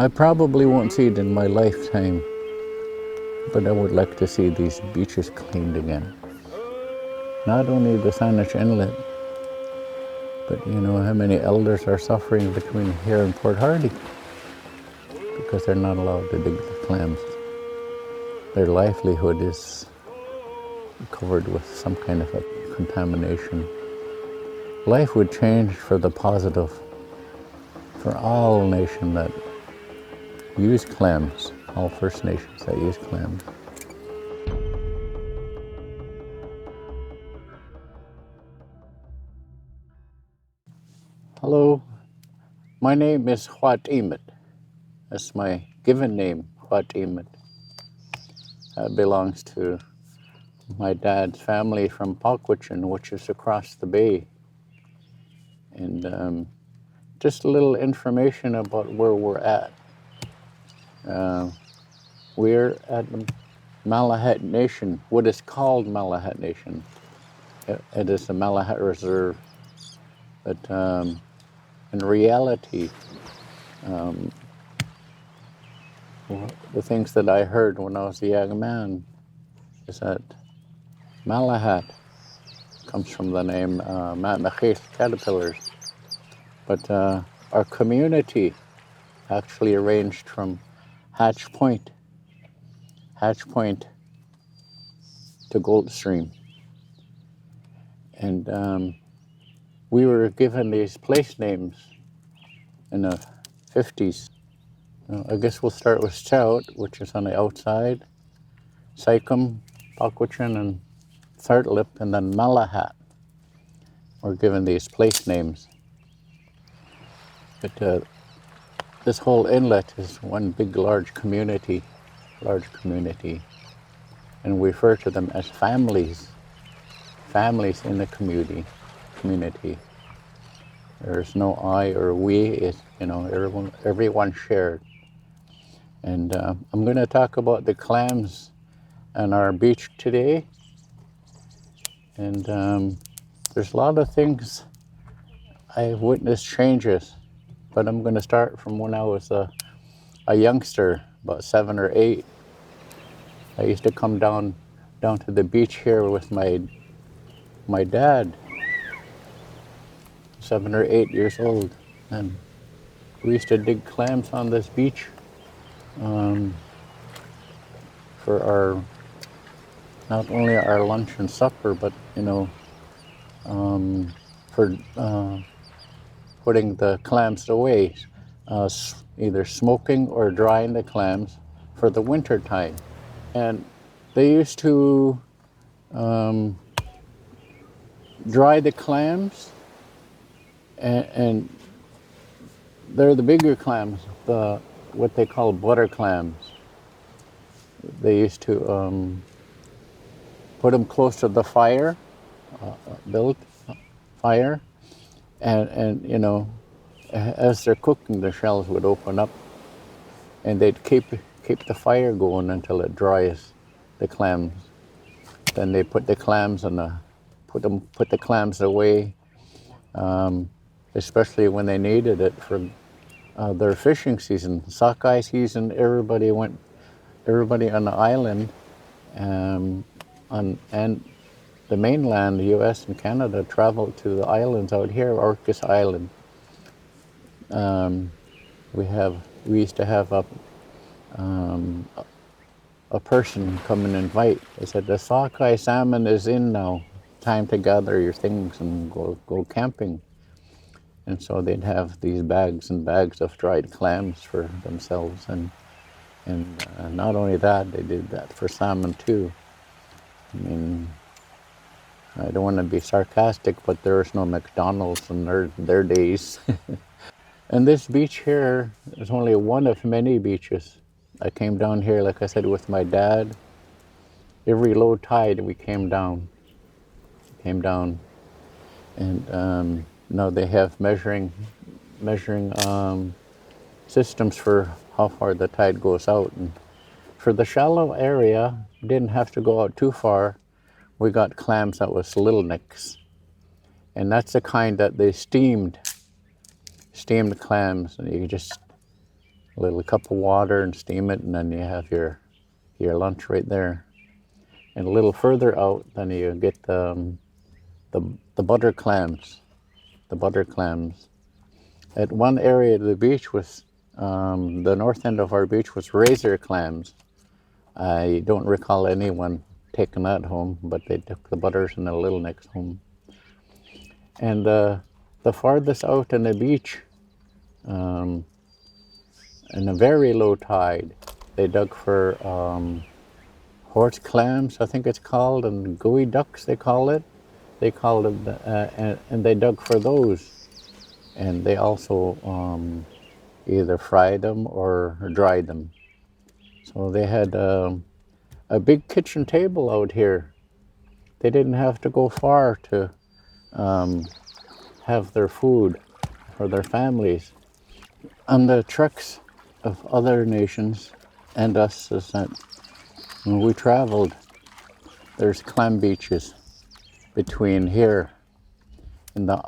I probably won't see it in my lifetime, but I would like to see these beaches cleaned again. Not only the Saanich Inlet, but you know how many elders are suffering between here and Port Hardy because they're not allowed to dig the clams. Their livelihood is covered with some kind of a contamination. Life would change for the positive for all nations that use clams, all First Nations that use clams. Hello, my name is Huat Imet. That's my given name, Huat Imet. That belongs to my dad's family from Pakwachin, which is across the bay. And just a little information about where we're at. We're at the Malahat Nation, what is called Malahat Nation. It is the Malahat Reserve, but in reality, the things that I heard when I was a young man is that Malahat comes from the name Matnachis, caterpillars, but our community actually ranged from Hatch Point to Goldstream. And we were given these place names in the 50s. I guess we'll start with Stout, which is on the outside, Sycam, Pakwachin, and Thirtlip, and then Malahat. We're given these place names. But this whole inlet is one big, large community, and we refer to them as families in the community. There's no I or we, it's, you know, everyone shared. And I'm going to talk about the clams on our beach today. And there's a lot of things I've witnessed changes, but I'm going to start from when I was a youngster, about 7 or 8. I used to come down to the beach here with my dad, 7 or 8 years old, and we used to dig clams on this beach for our, not only our lunch and supper, but you know, for putting the clams away, either smoking or drying the clams for the winter time. And they used to dry the clams, and they're the bigger clams, what they call butter clams. They used to put them close to the fire, built fire, and you know, as they're cooking, the shells would open up, and they'd keep the fire going until it dries the clams. Then they put the clams put the clams away, especially when they needed it for their fishing season, sockeye season. Everybody on the island, and the mainland, the U.S. and Canada, traveled to the islands out here, Orcas Island. We used to have a person come and invite. They said, the sockeye salmon is in now. Time to gather your things and go camping. And so they'd have these bags and bags of dried clams for themselves. And not only that, they did that for salmon too. I mean, I don't want to be sarcastic, but there was no McDonald's in their days. And this beach here is only one of many beaches. I came down here, like I said, with my dad. Every low tide we came down. And now they have measuring systems for how far the tide goes out. And for the shallow area, didn't have to go out too far. We got clams that was little nicks. And that's the kind that they steamed clams. And a little cup of water and steam it, and then you have your lunch right there. And a little further out, then you get the, the butter clams. The butter clams. At one area of the beach was, the north end of our beach was razor clams. I don't recall anyone taking that home, but they took the butters and the little necks home. And the farthest out on the beach, um, in a very low tide, they dug for horse clams, I think it's called, and gooey ducks, they call it. They called it, and they dug for those. And they also either fried them or dried them. So they had a big kitchen table out here. They didn't have to go far to have their food for their families. On the treks of other nations and us is that when we traveled, there's clam beaches between here and the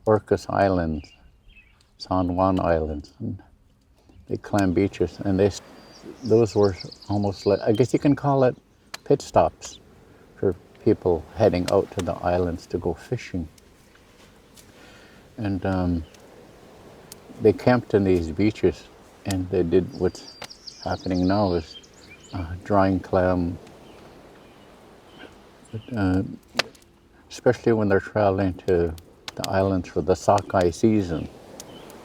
Orcas Islands, San Juan Islands, and the clam beaches, and those were almost like, I guess you can call it pit stops for people heading out to the islands to go fishing. And they camped in these beaches, and they did what's happening now is drying clam, especially when they're traveling to the islands for the sockeye season.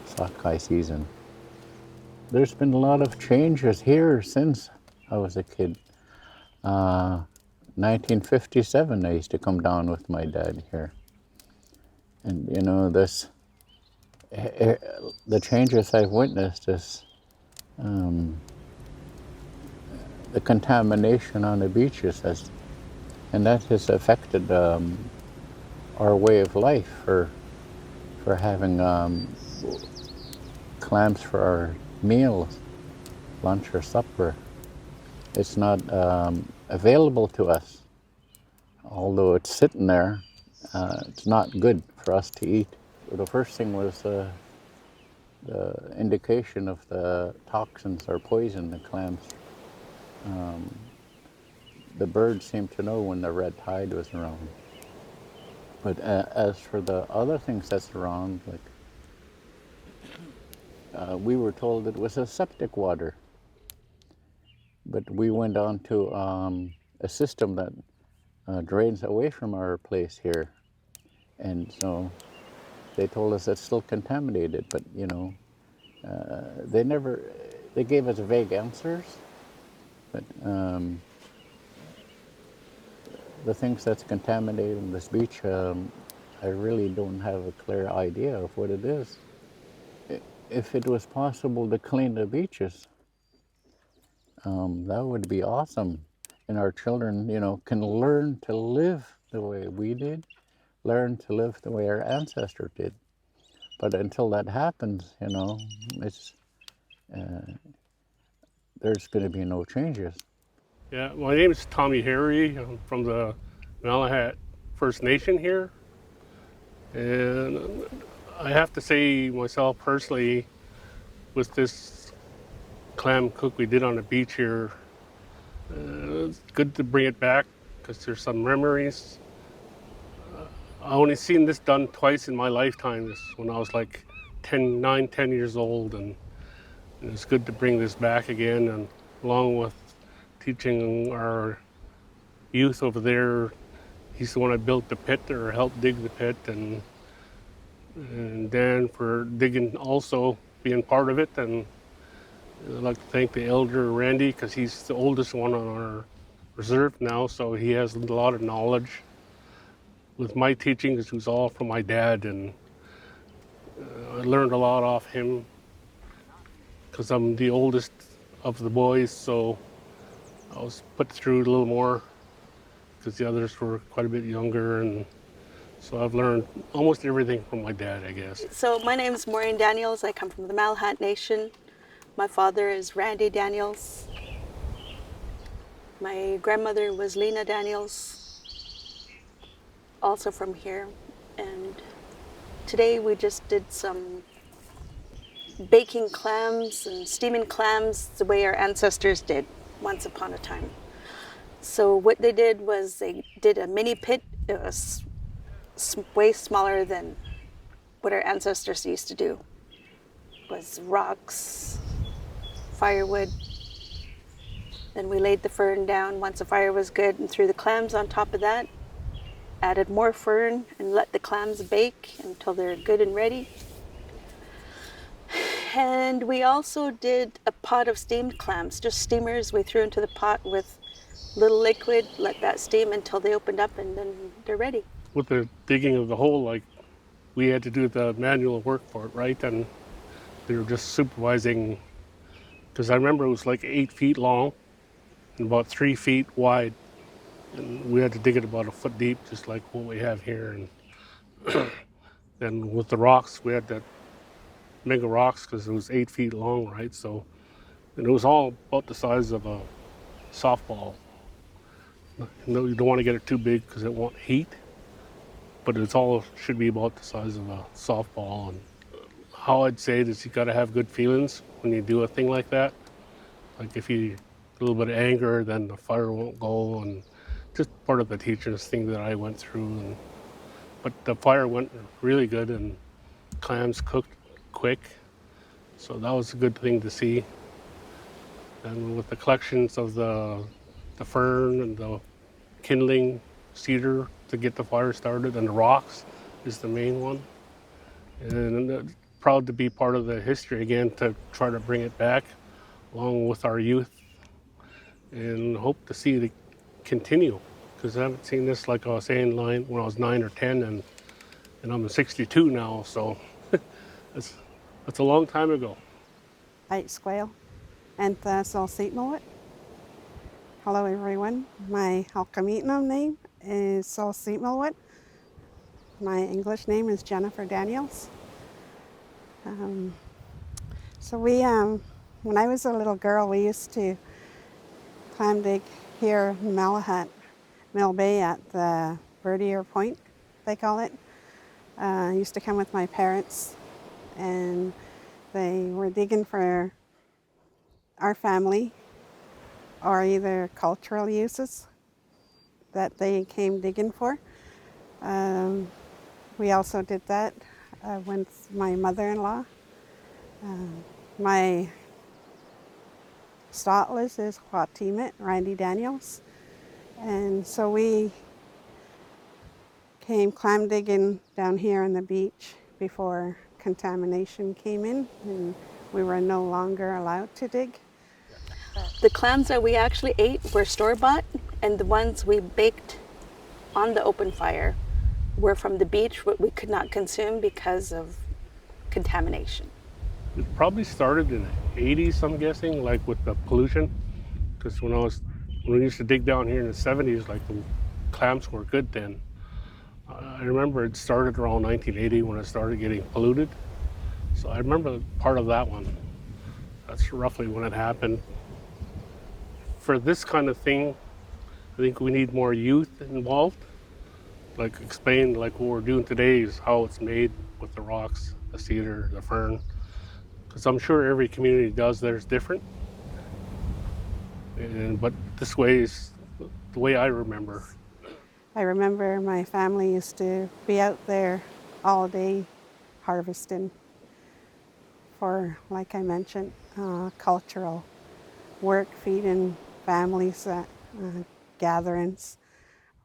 Sockeye season. There's been a lot of changes here since I was a kid. 1957, I used to come down with my dad here. And you know, the changes I've witnessed is the contamination on the beaches and that has affected our way of life for having clams for our meals, lunch or supper. It's not available to us, although it's sitting there. It's not good for us to eat. The first thing was the indication of the toxins or poison the clams. The birds seemed to know when the red tide was around. But as for the other things that's around, like we were told it was a septic water, but we went on to a system that drains away from our place here, and so they told us it's still contaminated. But you know, they gave us vague answers, but the things that's contaminating this beach, I really don't have a clear idea of what it is. If it was possible to clean the beaches, that would be awesome. And our children, you know, can learn to live the way we did, learn to live the way our ancestors did. But until that happens, you know, there's going to be no changes. Yeah, my name is Tommy Harry. I'm from the Malahat First Nation here. And I have to say myself personally, with this clam cook we did on the beach here, it's good to bring it back because there's some memories. I only seen this done twice in my lifetime. This when I was like 10 years old, and it's good to bring this back again, and along with teaching our youth over there. He's the one that built the pit or helped dig the pit, and Dan for digging also being part of it. And I'd like to thank the elder Randy because he's the oldest one on our reserve now, so he has a lot of knowledge. With my teachings, it was all from my dad, and I learned a lot off him because I'm the oldest of the boys, so I was put through a little more because the others were quite a bit younger, and so I've learned almost everything from my dad, I guess. So my name is Maureen Daniels. I come from the Malahat Nation. My father is Randy Daniels. My grandmother was Lena Daniels, also from here. And today we just did some baking clams and steaming clams the way our ancestors did once upon a time. So what they did was they did a mini pit. It was way smaller than what our ancestors used to do. It was rocks, firewood. Then we laid the fern down once the fire was good and threw the clams on top of that. Added more fern and let the clams bake until they're good and ready. And we also did a pot of steamed clams, just steamers we threw into the pot with little liquid, let that steam until they opened up, and then they're ready. With the digging of the hole, like we had to do the manual work for it, right? And they were just supervising, because I remember it was like 8 feet long and about 3 feet wide. And we had to dig it about a foot deep, just like what we have here. And then with the rocks, we had to mega rocks because it was 8 feet long, right? So, and it was all about the size of a softball. No, you don't want to get it too big because it won't heat, but it's all should be about the size of a softball. And how I'd say it is you got to have good feelings when you do a thing like that. Like if you a little bit of anger, then the fire won't go, and just part of the teacher's thing that I went through. And but the fire went really good, and clams cooked quick, so that was a good thing to see. And with the collections of the fern and the kindling cedar to get the fire started, and the rocks is the main one. And proud to be part of the history again, to try to bring it back along with our youth, and hope to see it continue, because I haven't seen this, like I was saying, when I was 9 or 10, and I'm 62 now, so that's a long time ago. Eight squale and sol seat mullet. Hello everyone, my Halkami'tnam name is Sol Seat Mullet. My English name is Jennifer Daniels. So when I was a little girl, we used to clam dig here in Malahat, Mill Bay at the Verdier Point, they call it. I used to come with my parents, and they were digging for our family or either cultural uses that they came digging for. We also did that with my mother-in-law. My stateless is Huatimit, Randy Daniels. And so we came clam digging down here on the beach before contamination came in, and we were no longer allowed to dig. The clams that we actually ate were store-bought, and the ones we baked on the open fire were from the beach, what we could not consume because of contamination. It probably started in the 80s, I'm guessing, like with the pollution, because when we used to dig down here in the 70s, like the clams were good then. I remember it started around 1980 when it started getting polluted. So I remember part of that one. That's roughly when it happened. For this kind of thing, I think we need more youth involved. Like explain, like what we're doing today is how it's made with the rocks, the cedar, the fern. Because I'm sure every community does theirs different. But this way is the way I remember. I remember my family used to be out there all day harvesting for, like I mentioned, cultural work, feeding families at gatherings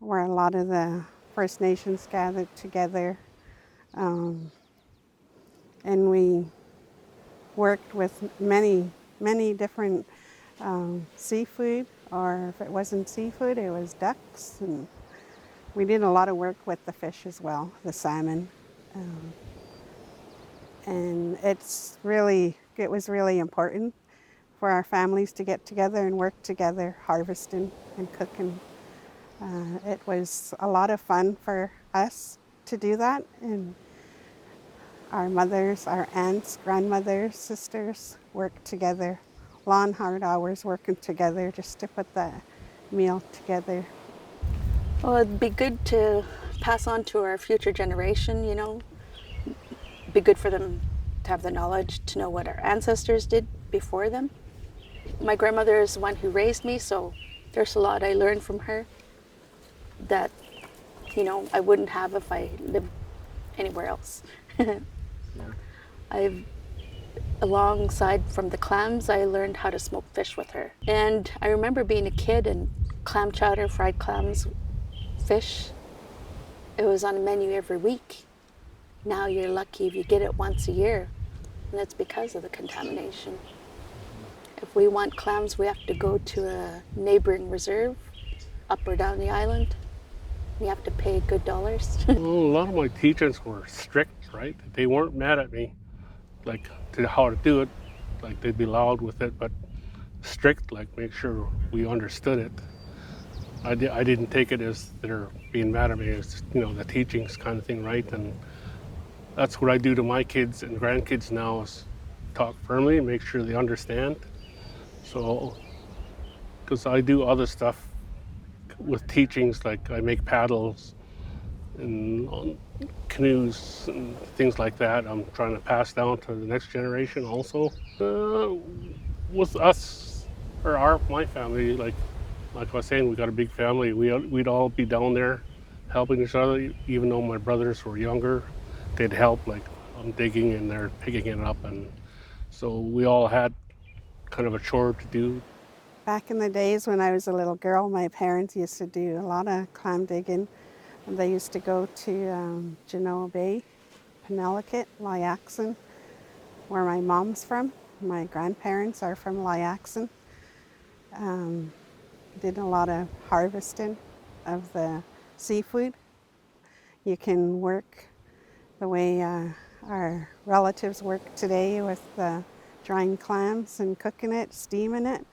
where a lot of the First Nations gathered together. And we worked with many different seafood, or if it wasn't seafood, it was ducks. And we did a lot of work with the fish as well, the salmon. And it was really important for our families to get together and work together, harvesting and cooking. It was a lot of fun for us to do that, and our mothers, our aunts, grandmothers, sisters worked together, long hard hours working together just to put that meal together. Well, it'd be good to pass on to our future generation, you know, be good for them to have the knowledge to know what our ancestors did before them. My grandmother is the one who raised me, so there's a lot I learned from her that, you know, I wouldn't have if I lived anywhere else. I've, alongside from the clams, I learned how to smoke fish with her. And I remember being a kid and clam chowder, fried clams, fish, it was on the menu every week. Now you're lucky if you get it once a year, and it's because of the contamination. If we want clams, we have to go to a neighboring reserve, up or down the island. You have to pay good dollars. Well, a lot of my teachers were strict, right? They weren't mad at me, like to how to do it. Like they'd be loud with it, but strict, like make sure we understood it. I didn't take it as they're being mad at me. It's, you know, the teachings kind of thing, right? And that's what I do to my kids and grandkids now is talk firmly and make sure they understand. So, because I do other stuff with teachings, like I make paddles and canoes and things like that. I'm trying to pass down to the next generation also. With us, or my family, like I was saying, we got a big family. We'd all be down there helping each other, even though my brothers were younger. They'd help, like I'm digging and they're picking it up. And so we all had kind of a chore to do. Back in the days when I was a little girl, my parents used to do a lot of clam digging. And they used to go to Genoa Bay, Penelakut, Lyaxon, where my mom's from. My grandparents are from Lyaxon. Did a lot of harvesting of the seafood. You can work the way our relatives work today with drying clams and cooking it, steaming it.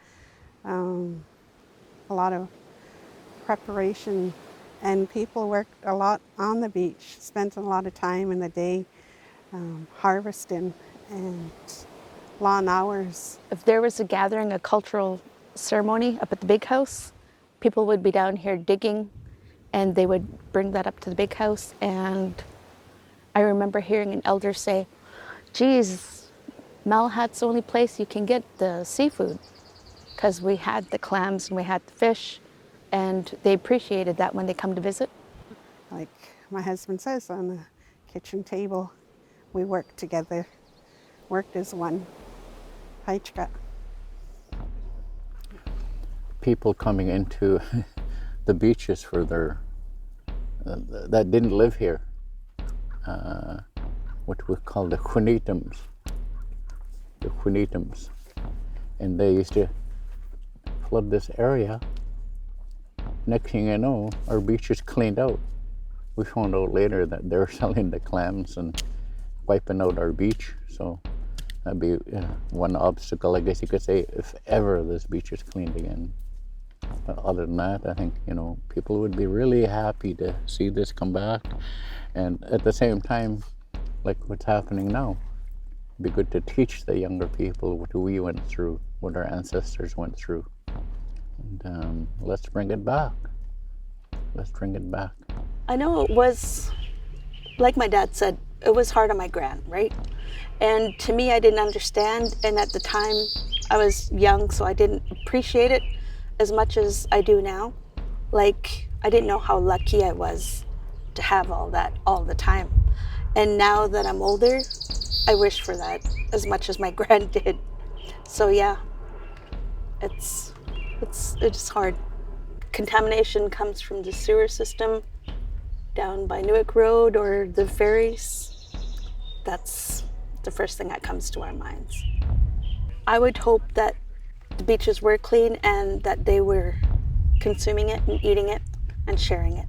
A lot of preparation, and people worked a lot on the beach, spent a lot of time in the day harvesting and long hours. If there was a gathering, a cultural ceremony up at the big house, people would be down here digging, and they would bring that up to the big house. And I remember hearing an elder say, geez, Malahat's the only place you can get the seafood, because we had the clams and we had the fish, and they appreciated that when they come to visit. Like my husband says, on the kitchen table, we worked together, worked as one. Haichka. People coming into the beaches for their that didn't live here, what we call the Quinitums, and they used to flood this area. Next thing you know, our beach is cleaned out. We found out later that they're selling the clams and wiping out our beach. So that'd be one obstacle, I guess you could say, if ever this beach is cleaned again. But other than that, I think, you know, people would be really happy to see this come back. And at the same time, like what's happening now, it'd be good to teach the younger people what we went through, what our ancestors went through. And let's bring it back. Let's bring it back. I know it was, like my dad said, it was hard on my gran, right? And to me, I didn't understand. And at the time, I was young, so I didn't appreciate it as much as I do now. Like, I didn't know how lucky I was to have all that all the time. And now that I'm older, I wish for that as much as my gran did. So yeah, it's hard. Contamination comes from the sewer system down by Newark Road or the ferries. That's the first thing that comes to our minds. I would hope that the beaches were clean and that they were consuming it and eating it and sharing it.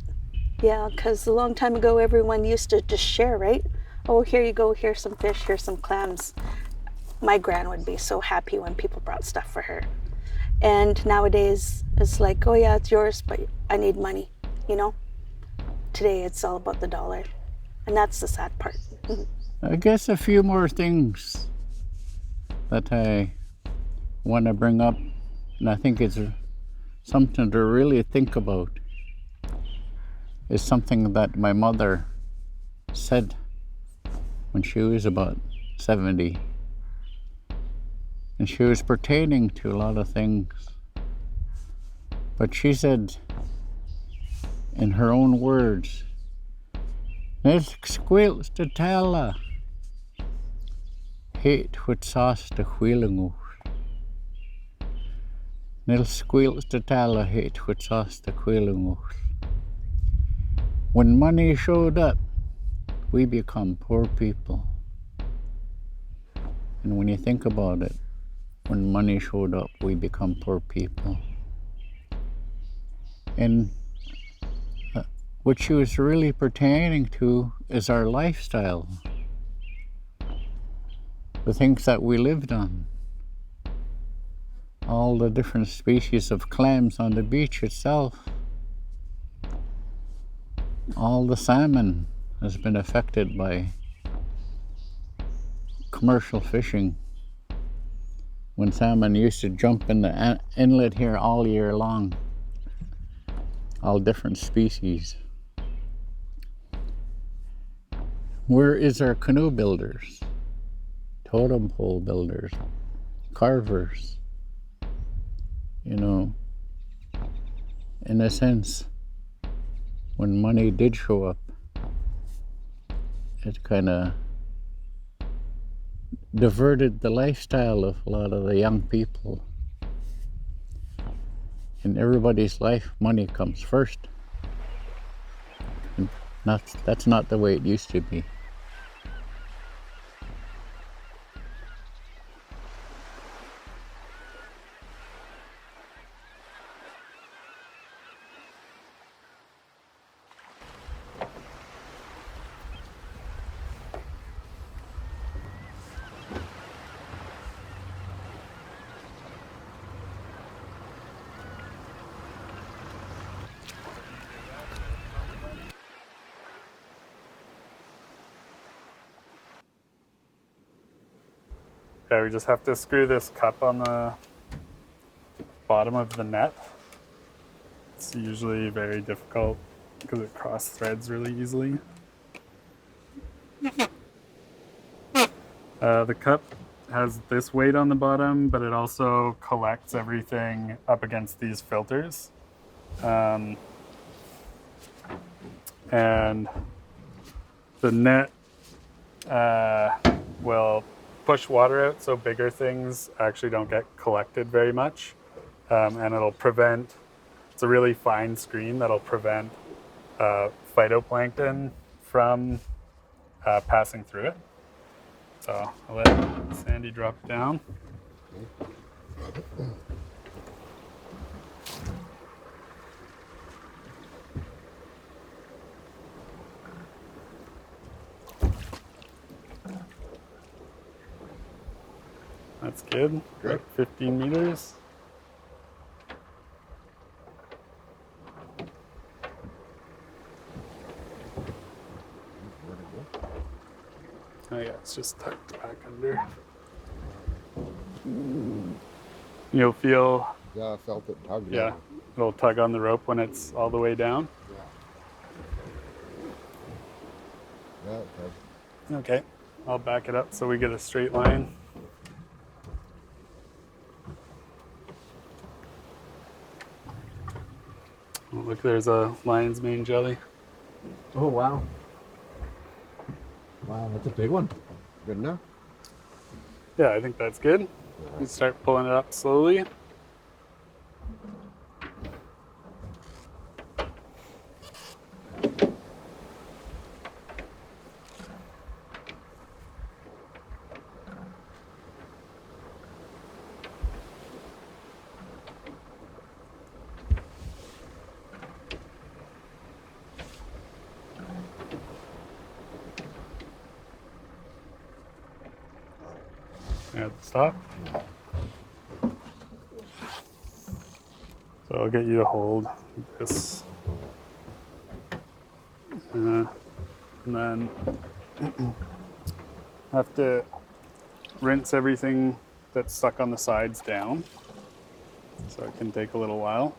Yeah, because a long time ago, everyone used to just share, right? Oh, here you go, here's some fish, here's some clams. My gran would be so happy when people brought stuff for her. And nowadays, it's like, oh yeah, it's yours, but I need money, you know? Today, it's all about the dollar. And that's the sad part. I guess a few more things that I want to bring up, and I think it's something to really think about, is something that my mother said when she was about 70. And she was pertaining to a lot of things. But she said, in her own words, "Nes squeals to tella, hate with sauce to wheelingu. Nil squeals to tella, hate with sauce to wheelingu. When money showed up, we become poor people." And when you think about it, when money showed up, we become poor people. And what she was really pertaining to is our lifestyle, the things that we lived on, all the different species of clams on the beach itself. All the salmon has been affected by commercial fishing. When salmon used to jump in the inlet here all year long, all different species. Where is our canoe builders, totem pole builders, carvers? You know, in a sense, when money did show up, it kind of diverted the lifestyle of a lot of the young people. In everybody's life, money comes first. And that's not the way it used to be. Yeah, we just have to screw this cup on the bottom of the net. It's usually very difficult because it cross threads really easily. The cup has this weight on the bottom, but it also collects everything up against these filters. And the net will push water out so bigger things actually don't get collected very much. And it'll prevent, it's a really fine screen that'll prevent phytoplankton from passing through it. So I'll let Sandy drop down. That's good. Great. 15 meters. Oh yeah, it's just tucked back under. You'll feel, Yeah, I felt it tug. yeah, it'll tug on the rope when it's all the way down. Yeah, it does. Okay, I'll back it up so we get a straight line. Oh, look, there's a lion's mane jelly. Oh, wow. Wow, that's a big one. Good enough. Yeah, I think that's good. You start pulling it up slowly. Yeah, stop. So I'll get you to hold this. And then have to rinse everything that's stuck on the sides down. So it can take a little while.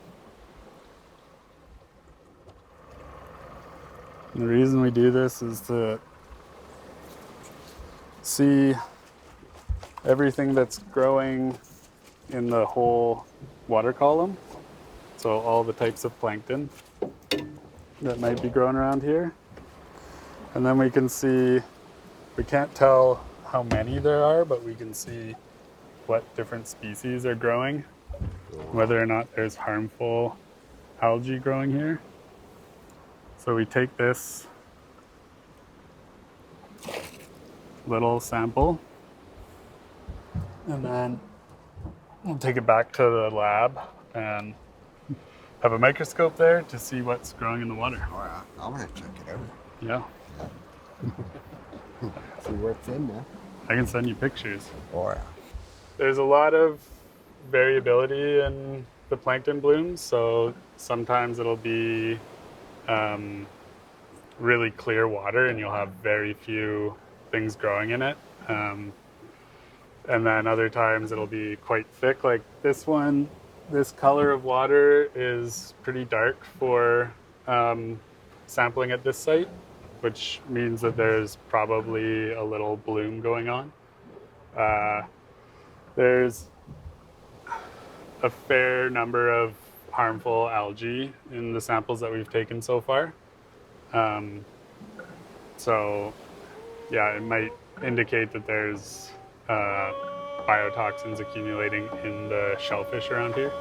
And the reason we do this is to see everything that's growing in the whole water column. So all the types of plankton that might be growing around here. And then we can see, we can't tell how many there are, but we can see what different species are growing, whether or not there's harmful algae growing here. So we take this little sample and then we'll take it back to the lab and have a microscope there to see what's growing in the water. Oh, yeah. I'm gonna check it out. Yeah, See what's in there. I can send you pictures. Oh, yeah. There's a lot of variability in the plankton blooms, so sometimes it'll be really clear water and you'll have very few things growing in it. And then other times it'll be quite thick, like this one. This color of water is pretty dark for sampling at this site, which means that there's probably a little bloom going on. There's a fair number of harmful algae in the samples that we've taken so far. So, yeah, it might indicate that there's biotoxins accumulating in the shellfish around here.